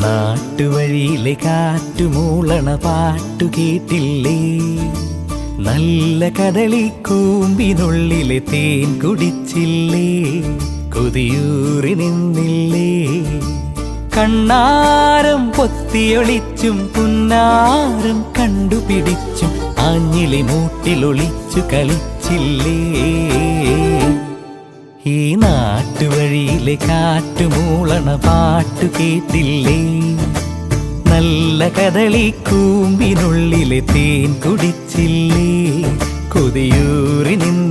നാട്ടുവഴിയിലെ കാറ്റുമൂളണ പാട്ടു കേട്ടില്ലേ? നല്ല കദളിക്കൂമ്പിനുള്ളിലെ തേൻ കുടിച്ചില്ലേ? കൊതിയൂറി നിന്നില്ലേ? കണ്ണാരം പൊത്തിയൊളിച്ചും പുന്നാരം കണ്ടുപിടിച്ചും ആഞ്ഞിലി മൂട്ടിലൊളിച്ചു കളിച്ചില്ലേ? ഈ നാട്ടുവഴിയിലെ കാറ്റുമൂളണ പാട്ടു കേട്ടില്ലേ? നല്ല കദളിക്കൂമ്പിനുള്ളിലെ തേൻ കുടിച്ചില്ലേ? കൊതിയൂറി നിന്നില്ലേ?